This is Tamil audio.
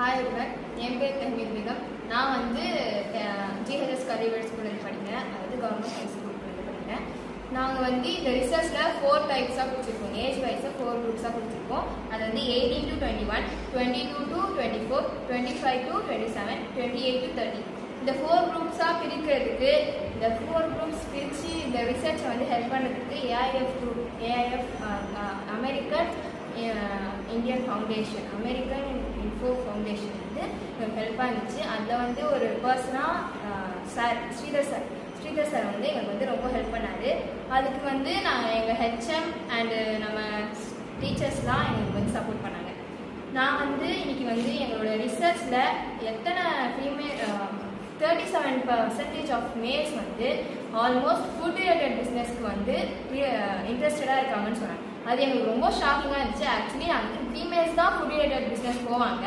ஹாய் எவ்ரிவன், என் பேர் தஹ்மீத் பேகம். நான் வந்து ஜிஹெச்எஸ் கலிவேட் ஸ்கூலில் படிக்கிறேன். அதாவது கவர்மெண்ட் ஹை ஸ்கூலில் படிக்கிறேன். நாங்கள் வந்து இந்த ரிசர்ச்சில் 4 டைப்ஸாக பிடிச்சிருக்கோம். ஏஜ் வைஸாக 4 குரூப்ஸாக பிடிச்சிருக்கோம். அது வந்து 18 to 21, 22 to 24, 25 to 27, 28 to 30. இந்த 4 குரூப்ஸாக பிரிக்கிறதுக்கு, இந்த 4 குரூப்ஸ் பிரித்து இந்த ரிசர்ச்சை வந்து ஹெல்ப் பண்ணுறதுக்கு AIF American Indian foundation, American info foundation வந்து ஹெல்ப்பாக இருந்துச்சு. அதில் வந்து ஒரு பர்சனாக ஸ்ரீதர் சார் வந்து எங்களுக்கு வந்து ரொம்ப ஹெல்ப் பண்ணார். அதுக்கு வந்து நாங்கள் எங்கள் ஹெச்எம் அண்டு நம்ம டீச்சர்ஸ்லாம் எங்களுக்கு வந்து சப்போர்ட் பண்ணாங்க. நான் வந்து இன்னைக்கு வந்து எங்களோட ரிசர்ச்சில் எத்தனை ஃபீமேல் 37% ஆஃப் மேல்ஸ் வந்து ஆல்மோஸ்ட் ஃபுட் ரிலேட்டட் பிஸ்னஸ்க்கு வந்து இன்ட்ரெஸ்டடாக இருக்காங்கன்னு சொன்னாங்க. அது எங்களுக்கு ரொம்ப ஷாக்கிங்காக இருந்துச்சு. ஆக்சுவலி அந்த ஃபீமேல்ஸ் தான் ஃபுட் ரிலேட்டட் பிஸ்னஸ் போவாங்க.